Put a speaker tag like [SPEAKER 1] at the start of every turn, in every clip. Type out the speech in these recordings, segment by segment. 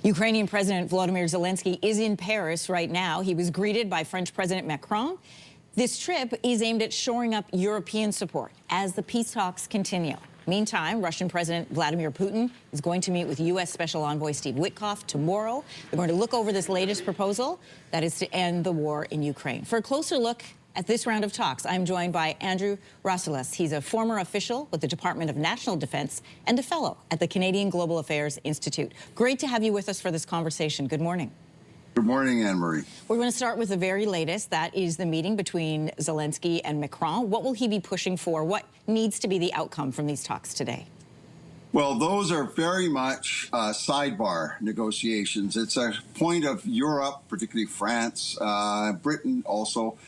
[SPEAKER 1] Ukrainian President Volodymyr Zelensky is in Paris right now. He was greeted by French President Macron. This trip is aimed at shoring up European support as the peace talks continue. Meantime, Russian President Vladimir Putin is going to meet with U.S. Special Envoy Steve Witkoff tomorrow. They're going to look over this latest proposal that is to end the war in Ukraine. For a closer look at this round of talks, I'm joined by Andrew Rosalis. He's a former official with the Department of National Defense and a fellow at the Canadian Global Affairs Institute. Great to have you with us for this conversation. Good morning.
[SPEAKER 2] Good morning, Anne-Marie.
[SPEAKER 1] We're going to start with the very latest. That is the meeting between Zelensky and Macron. What will he be pushing for? What needs to be the outcome from these talks today?
[SPEAKER 2] Well, those are very much sidebar negotiations. It's a point of Europe, particularly France, Britain also,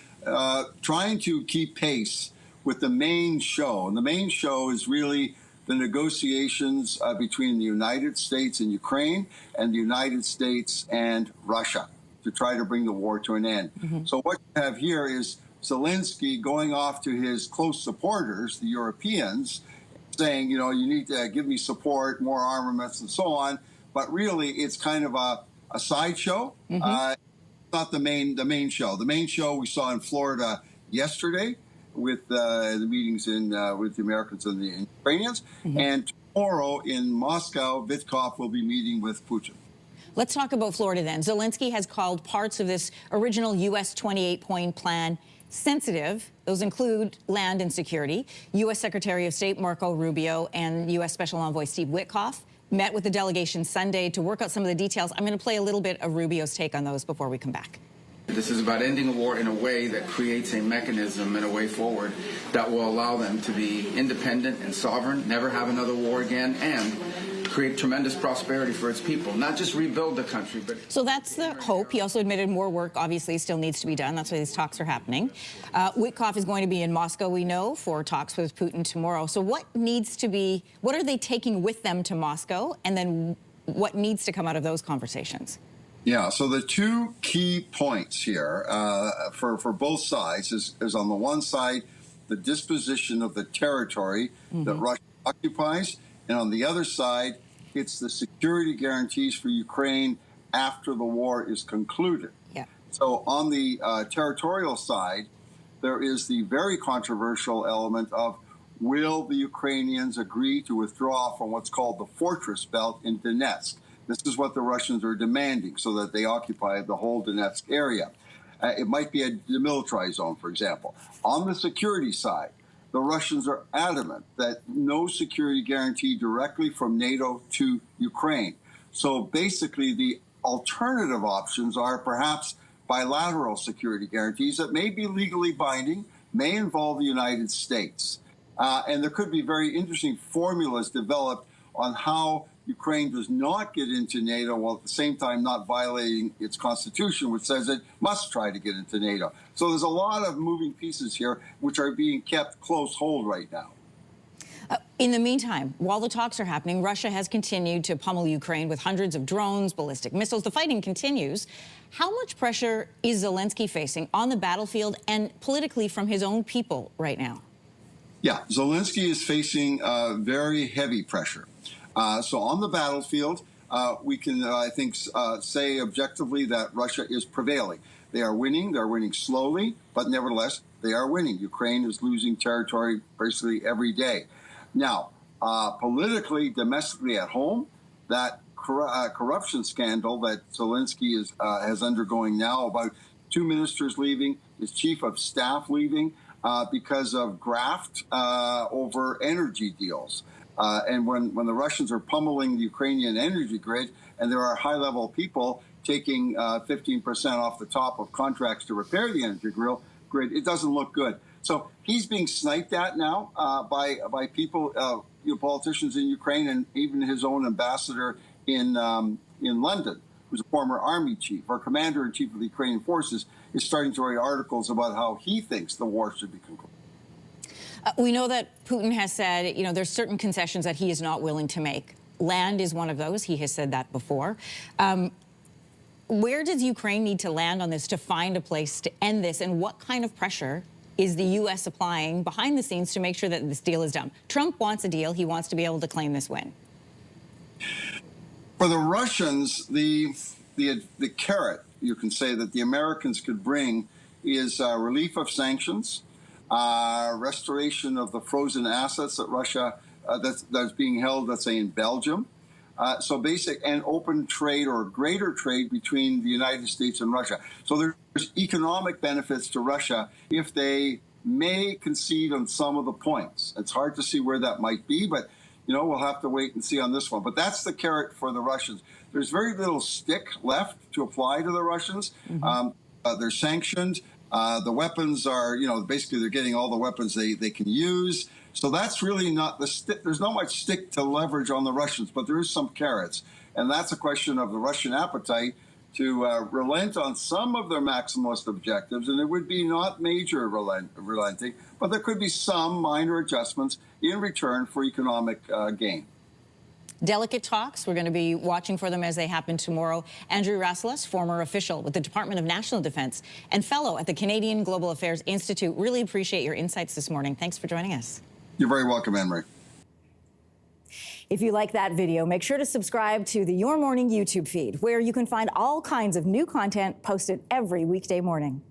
[SPEAKER 2] trying to keep pace with the main show. And the main show is really the negotiations between the United States and Ukraine and the United States and Russia to try to bring the war to an end. So what you have here is Zelensky going off to his close supporters, the Europeans, saying, you know, you need to give me support, more armaments and so on. But really, it's kind of a sideshow. Not the main show. The main show we saw in Florida yesterday with the meetings with the Americans and the Ukrainians. And tomorrow in Moscow, Witkoff will be meeting with Putin.
[SPEAKER 1] Let's talk about Florida then. Zelensky has called parts of this original U.S. 28-point plan sensitive. Those include land and security. U.S. Secretary of State Marco Rubio and U.S. Special Envoy Steve Witkoff met with the delegation Sunday to work out some of the details. I'm going to play a little bit of Rubio's take on those before we come back.
[SPEAKER 3] This is about ending a war in a way that creates a mechanism and a way forward that will allow them to be independent and sovereign, never have another war again, and create tremendous prosperity for its people, not just rebuild the country. But
[SPEAKER 1] so that's the hope. He also admitted more work obviously still needs to be done. That's why these talks are happening. Witkoff is going to be in Moscow, we know, for talks with Putin tomorrow. So what are they taking with them to Moscow? And then what needs to come out of those conversations?
[SPEAKER 2] Yeah, so the two key points here for both sides is on the one side, the disposition of the territory that Russia occupies, and on the other side, it's the security guarantees for Ukraine after the war is concluded.
[SPEAKER 1] Yeah.
[SPEAKER 2] So on the territorial side, there is the very controversial element of will the Ukrainians agree to withdraw from what's called the fortress belt in Donetsk? This is what the Russians are demanding so that they occupy the whole Donetsk area. It might be a demilitarized zone, for example. On the security side, the Russians are adamant that no security guarantee directly from NATO to Ukraine. So basically, the alternative options are perhaps bilateral security guarantees that may be legally binding, may involve the United States. And there could be very interesting formulas developed on how Ukraine does not get into NATO while at the same time not violating its constitution, which says it must try to get into NATO. So there's a lot of moving pieces here which are being kept close hold right now.
[SPEAKER 1] In the meantime, while the talks are happening, Russia has continued to pummel Ukraine with hundreds of drones, ballistic missiles. The fighting continues. How much pressure is Zelensky facing on the battlefield and politically from his own people right now?
[SPEAKER 2] Yeah, Zelensky is facing very heavy pressure. So on the battlefield, we can, I think, say objectively that Russia is prevailing. They are winning. They're winning slowly, but nevertheless, they are winning. Ukraine is losing territory basically every day. Now, politically, domestically at home, that corruption scandal that Zelensky has undergoing now about 2 ministers leaving, his chief of staff leaving because of graft over energy deals. And when the Russians are pummeling the Ukrainian energy grid, and there are high-level people taking 15% off the top of contracts to repair the energy grid, it doesn't look good. So he's being sniped at now by people, politicians in Ukraine, and even his own ambassador in London, who's a former army chief or commander-in-chief of the Ukrainian forces, is starting to write articles about how he thinks the war should be concluded.
[SPEAKER 1] We know that Putin has said, you know, there's certain concessions that he is not willing to make. Land is one of those. He has said that before. Where does Ukraine need to land on this to find a place to end this? And what kind of pressure is the U.S. applying behind the scenes to make sure that this deal is done? Trump wants a deal. He wants to be able to claim this win.
[SPEAKER 2] For the Russians, the carrot, you can say, that the Americans could bring is relief of sanctions, restoration of the frozen assets that Russia that's being held, let's say, in Belgium. So basic and open trade or greater trade between the United States and Russia. So there's economic benefits to Russia if they may concede on some of the points. It's hard to see where that might be, but we'll have to wait and see on this one. But that's the carrot for the Russians. There's very little stick left to apply to the Russians. They're sanctioned. The weapons are, basically they're getting all the weapons they can use. So that's really not the stick. There's not much stick to leverage on the Russians, but there is some carrots. And that's a question of the Russian appetite to relent on some of their maximalist objectives. And it would be not major relenting, but there could be some minor adjustments in return for economic gain.
[SPEAKER 1] Delicate talks. We're going to be watching for them as they happen tomorrow. Andrew Rasselas, former official with the Department of National Defense and fellow at the Canadian Global Affairs Institute. Really appreciate your insights this morning. Thanks for joining us.
[SPEAKER 2] You're very welcome, Anne-Marie.
[SPEAKER 4] If you like that video, make sure to subscribe to the Your Morning YouTube feed, where you can find all kinds of new content posted every weekday morning.